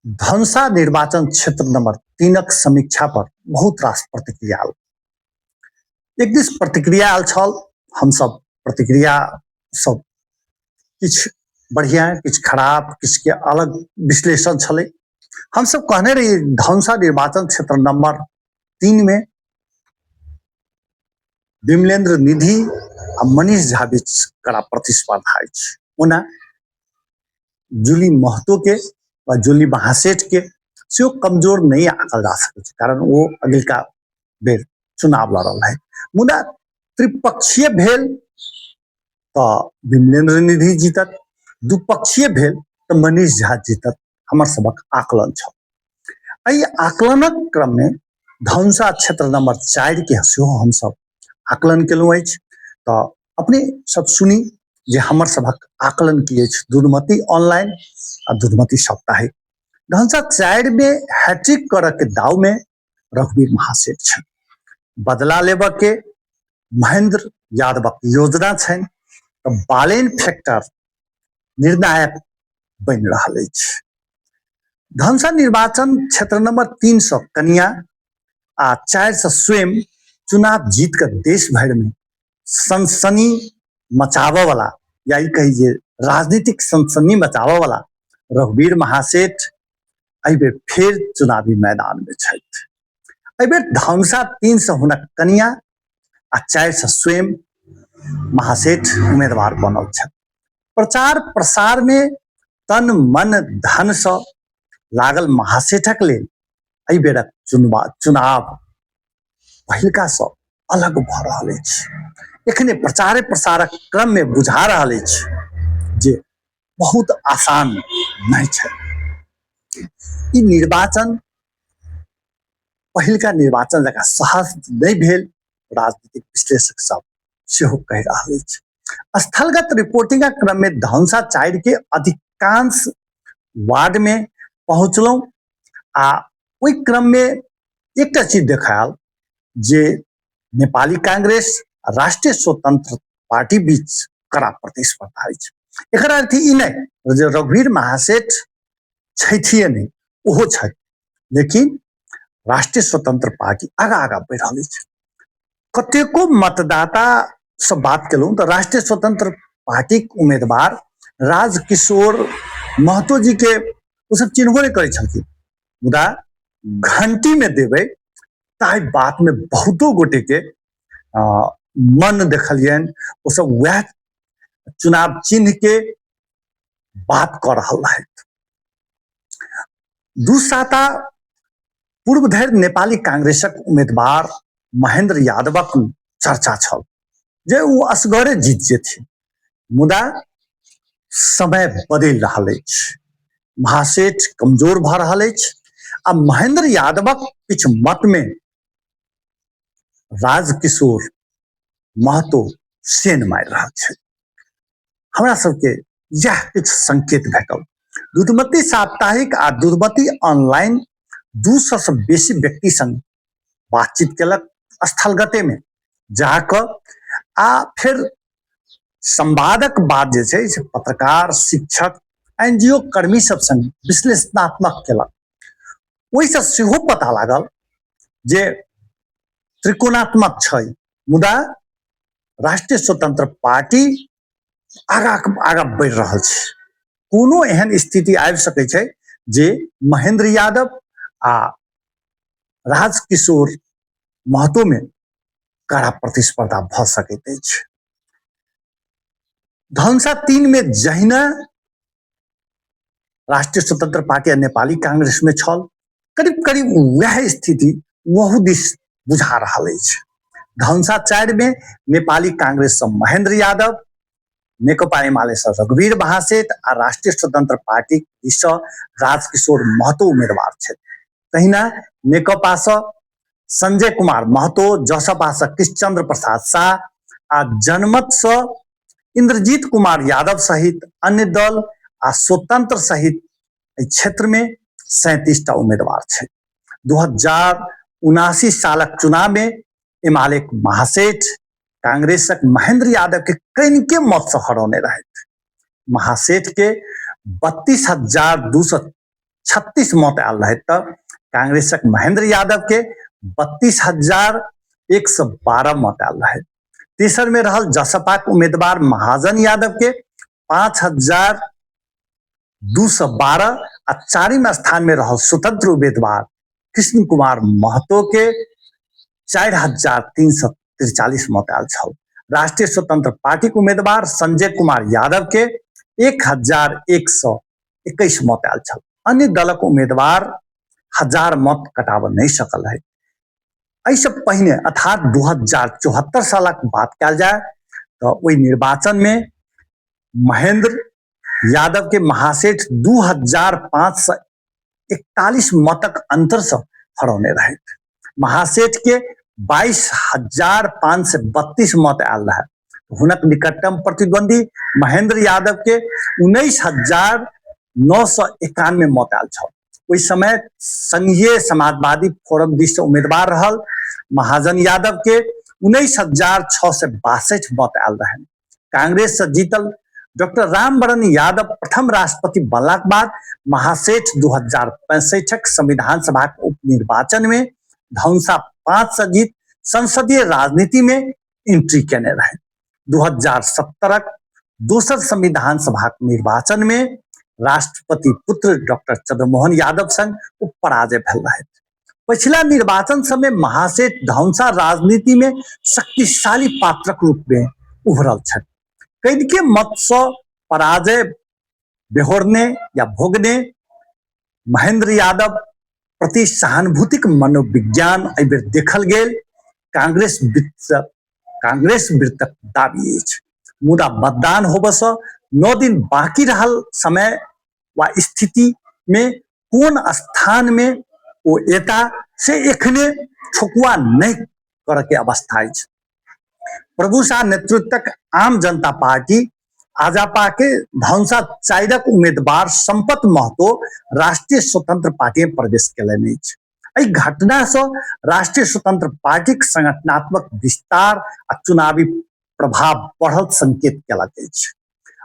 धनुषा निर्वाचन क्षेत्र नंबर 3क समीक्षा पर बहुत रास प्रतिक्रिया आल। एक दिस प्रतिक्रिया आल छल, हम सब प्रतिक्रिया सब किछ बढ़िया किछ खराब किछ के अलग विश्लेषण छले। हम सब कहने रही धनुषा निर्वाचन क्षेत्र नंबर 3 में विमलेंद्र निधि आ मनीष झा बीच कड़ा प्रतिस्पर्धा अछि। ओना जूली महतो के व जूली महासेठ के से कमजोर नहीं आंकल जा सकै छै, कारण वो अगिलका बेर चुनाव लड़ल है। मुदा त्रिपक्षीय भेल तो विमलेंद्र निधि जीतत, दुपक्षीय भेल तो मनीष झा जीतत, हमर सबक आकलन छ। एहि आकलनक क्रम में धनुषा क्षेत्र नंबर 4 के सेहो हम सब आकलन केलहुँ अछि। तो अपने सब सुनी जे हमर सबक आकलन की अछि। दुर्मति ऑनलाइन आ दुर्मति साप्ताहिक धनुषा 4 में हैट्रिक करऽ के दाव में रघुवीर महासेठ छन। बदला लेबऽ के महेंद्र यादवक योजना छन, तो बालेन फैक्टर निर्णायक बन रहल अछि। धनुषा निर्वाचन क्षेत्र नंबर 3 से कन्या आ 4 से स्वयं चुनाव जीत कर देश भर में सनसनी मचावे वाला या कही राजनीतिक सनसनी मचावे वाला रघुवीर महासेठ एहि बेर फिर चुनावी मैदान में छथि। एहि बेर धनुषा 3 से हुनक कन्या आ 4 से स्वयं महासेठ उम्मीदवार बनल छथि। प्रचार प्रसार में तन मन धन से लागल महासेठक लेल एहि बेरक चुनाव पहिलका से अलग भ रहल अछि। एखने प्रचार प्रसारक क्रम में बुझा रहल अछि जे बहुत आसान नहीं छै। ई निर्वाचन पहिलका निर्वाचन जकाँ सहज नहीं भेल, राजनीतिक विश्लेषक सब सेहो कहि रहल अछि। स्थलगत रिपोर्टिंग क्रम में धनुषा 4 के अधिकांश वार्ड में पहुंचलौं आ ओई क्रम में एकटा चीज देखायल जे नेपाली कांग्रेस राष्ट्रीय स्वतंत्र पार्टी बीच कड़ा प्रतिस्पर्धा अछि। एकर अर्थ ई नहीं जे रघुवीर महासेठ छैथिए नहीं, ओहो छै, लेकिन राष्ट्रीय स्वतंत्र पार्टी आगा आगा बढ़ रही है। कतेको मतदाता से बात केलूँ तो राष्ट्रीय स्वतंत्र पार्टी उम्मीदवार राजकिशोर महतो जी के वो सब चिन्हबो नहीं करे छलखिन, मुदा घंटी में देवे ताहि बात में बहुतो गोटे के मन देखलियन, वो सब वह चुनाव चिन्ह के बात कर रहा है। दूसाता पूर्व धरि नेपाली कांग्रेसक उम्मीदवार महेंद्र यादवक चर्चा छल जे वो असगरे जीत जेथिन, मुदा समय बदल रहल अछि। महासेठ कमजोर भ रहल अछि आ महेंद्र यादवक किछ मत में राजकिशोर महतो सेन मारि रहल छै। हमरा सबके यह किछ संकेत भेटल। दुर्मति साप्ताहिक आ दुर्मति ऑनलाइन 200 से बेसी व्यक्ति संग बातचीत केलक स्थलगते में जाकर आ फिर संवादक बाद जे छै से पत्रकार, शिक्षक, एनजीओ कर्मी सब संग विश्लेषणात्मक केलक। ओहि से सेहो पता लागल जे त्रिकोणात्मक छै, मुदा राष्ट्रीय स्वतंत्र पार्टी आगा आगा बढ़ रहल छै। कोनो एहन स्थिति आबि सकै छै जे महेंद्र यादव आ राजकिशोर महतो में कड़ा प्रतिस्पर्धा भ सकैत अछि। धनुषा 3 में जहिना राष्ट्रीय स्वतंत्र पार्टी आ नेपाली कांग्रेस में छल, करीब करीब वह स्थिति वहु दिस बुझा रहल अछि। धनुषा 4 में नेपाली कांग्रेस से महेंद्र यादव, नेकपा एमाले से रघुवीर महासेठ आ राष्ट्रीय स्वतंत्र पार्टी दिस राजकिशोर महतो उम्मीदवार छथि। तहिना नेकपा से संजय कुमार महतो, जसपा से कृष्णचंद्र प्रसाद शाह आ जनमत से इंद्रजीत कुमार यादव सहित अन्य दल आ स्वतंत्र सहित क्षेत्र में 37 उम्मीदवार छथि। 2079 सालक चुनाव में एमालेक महासेठ कांग्रेसक महेंद्र यादव के कनिके मत से हरौने रहथि। महासेठ के 32,200 36 मत आयल रहे, तब कांग्रेसक महेंद्र यादव के 32,112 मत आयल रहे। तीसर में रहल जसपा के उम्मीदवार महाजन यादव के 5,212 आ चारिम स्थान में रहल स्वतंत्र उम्मीदवार कृष्ण कुमार महतो के 4,343 मत आयल छल। राष्ट्रीय स्वतंत्र पार्टी के उम्मीदवार संजय कुमार यादव के 1,121 मत आयल छल। अन्य दलक उम्मीदवार 1000 मत कटाब नहीं सकल है। ऐसे पहिने अर्थात 2074 सालक बात कल जाए तो वही निर्वाचन में महेंद्र यादव के महासेठ 2,541 मतक अंतर से हरौने रहे। महासेठ के 22,532 मत आयल रहे। हुनक निकटतम प्रतिद्वंदी महेंद्र यादव के 19,991 मत आयल छल। उस समय संघीय समाजवादी फोरम दिस उम्मीदवार रहल महाजन यादव के 19,662 मत आयल रहे। कांग्रेस से जीतल डॉक्टर रामवरण यादव प्रथम राष्ट्रपति बनला के बाद महासेठ 2065 संविधान सभा के उपनिर्वाचन में धौंसा 5 से जीत संसदीय राजनीति में एंट्री केने रहे। 2017 दूसर संविधान सभा के निर्वाचन में राष्ट्रपति पुत्र डॉक्टर चंद्रमोहन यादव संग पराजय भेल रहे। पिछला निर्वाचन समय महासेठ धौंसा राजनीति में शक्तिशाली पात्रक रूप में उभरल छथि। कैद के मत से पराजय बेहोरने या भोगने महेंद्र यादव प्रति सहानुभूतिक मनोविज्ञान एहि बेर देखल गेल कांग्रेस वृत्तक दाबी अछि। मुदा मतदान होबे से 9 दिन बाकी रहल समय व स्थिति में कौन स्थान में वो एता से एखने ठोकुआ नहीं करे के अवस्था अछि। प्रभु शाह नेतृत्वक आम जनता पार्टी आजापा के धौंसा 4 उम्मीदवार संपत महतो राष्ट्रीय स्वतंत्र पार्टी में प्रवेश केलनि अछि। एहि घटना से राष्ट्रीय स्वतंत्र पार्टी के संगठनात्मक विस्तार आ चुनावी प्रभाव बढ़ल संकेत केलक अछि।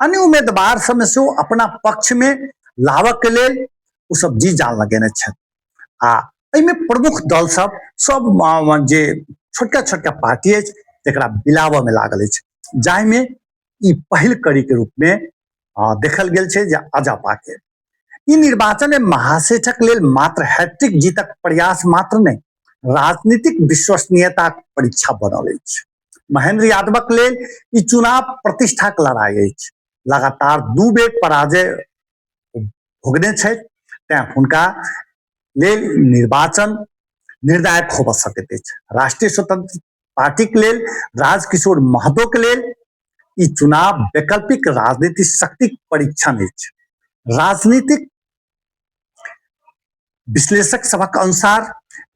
अन्य उम्मीदवार सब में से अपना पक्ष में लावक लेल ओ सब जी जान लगेने छथि। आ एहिमे प्रमुख दल सब जे छोटका छोटका पार्टी अछि तकरा बिलाव में लागल अछि, जाहि में ई पहिल कड़ी के रूप में देखल गेल छै जे अजापा के ई निर्वाचन में महासेठक लेल मात्र हैट्रिक जीतक प्रयास मात्र नहीं, राजनीतिक विश्वसनीयता परीक्षा बनल अछि। महेंद्र यादवक लेल ई चुनाव प्रतिष्ठाक लड़ाई अछि। लगातार 2 बेर पराजय भोगने छै, तें हुनका लेल निर्वाचन निर्णायक होब सकैत अछि। राष्ट्रीय स्वतंत्र पार्टी के लेल राजकिशोर महतो के लेल ई चुनाव वैकल्पिक राजनीतिक शक्ति परीक्षण अछि। राजनीतिक विश्लेषक सभक अनुसार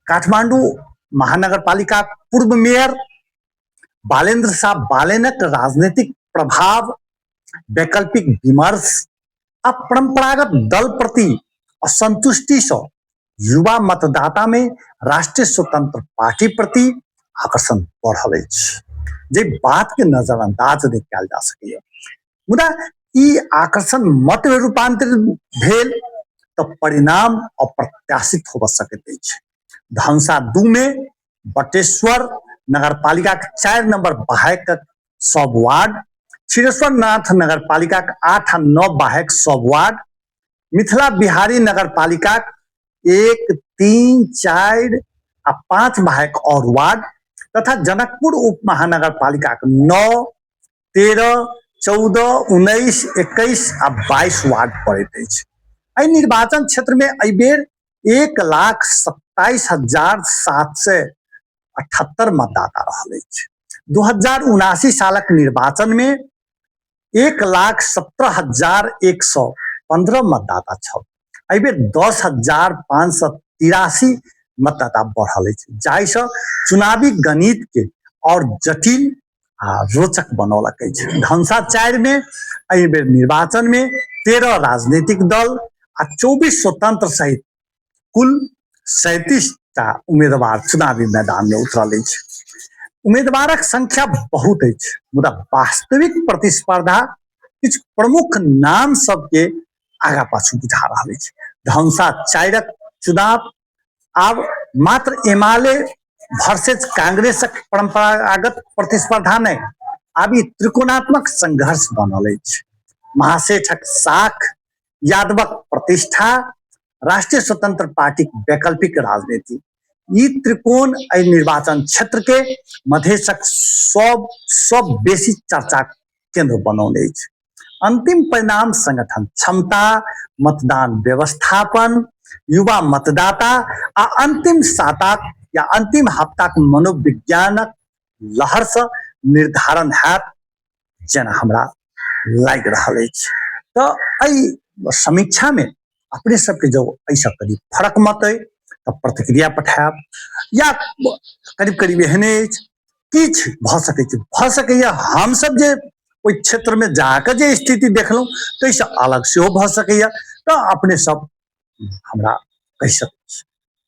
काठमांडू महानगर पालिका पूर्व मेयर बालेंद्र शाह बालेनक राजनीतिक प्रभाव, वैकल्पिक विमर्श आ परंपरागत दल प्रति असंतुष्टि से युवा मतदाता में राष्ट्रीय स्वतंत्र पार्टी प्रति आकर्षण बढ़ल अछि, जे बात के नजरअंदाज नहीं कयल जा सकैया। मुदा ई आकर्षण मत में रूपांतरित भेल तो परिणाम अप्रत्याशित हो सकैत अछि। धौंसा 2 में बटेश्वर नगर पालिका के 4 नंबर बाहक सब वार्ड, क्षीरेश्वर नाथ नगर पालिका के 8 आ 9 बाहक सब वार्ड, मिथिला बिहारी नगर पालिका 1, 3, 4 आ 5 बाहक और वार्ड तथा जनकपुर उप महानगर पालिका के 9, 13, 14, 19, 21 आ 22 वार्ड पड़ैत अछि। एहि निर्वाचन क्षेत्र में एहि बेर 1,27,778 मतदाता रहल अछि। 2079 सालक निर्वाचन में 1,17,115 मतदाता छल। एहि बेर 10,583 मतदाता बढ़ल अछि, जाहि से चुनावी गणित के और जटिल आ रोचक बनौलक अछि। धौंसा 4 में एहि बेर निर्वाचन में 13 राजनीतिक दल आ 24 स्वतंत्र सहित कुल 37टा उम्मीदवार चुनावी मैदान में उतरल अछि। उम्मीदवारक संख्या बहुत अछि, मुदा वास्तविक प्रतिस्पर्धा किछु प्रमुख नाम सबके आगा पाछू बुझा रहल अछि। धौंसा 4क चुनाव आब मात्र एमाले वर्सेस कांग्रेसक परंपरागत प्रतिस्पर्धा नहीं, आब ई त्रिकोणात्मक संघर्ष बनल अछि। महासेठक साख, यादवक प्रतिष्ठा, राष्ट्रीय स्वतंत्र पार्टी वैकल्पिक राजनीति, ई त्रिकोण एहि निर्वाचन क्षेत्र के मधेशक सब बेसी चर्चा केंद्र बनौने अछि। अंतिम परिणाम संगठन क्षमता, मतदान व्यवस्थापन, युवा मतदाता आ अंतिम साताक या अंतिम हफ्ताक मनोविज्ञानक लहर से निर्धारण हैत जेना हमरा लागि रहल अछि। तो एहि समीक्षा में अपने सबके जो ऐसा करीब फर्क मत अइ तो प्रतिक्रिया पठायब, या करीब करीब एहने किछ भ सकैया हम सब जे ओहि क्षेत्र में जाकर जे स्थिति देखलहुँ ताहिसँ अलग सेहो भ सकैया, तो अपने सब हमरा कहि सकैत छी।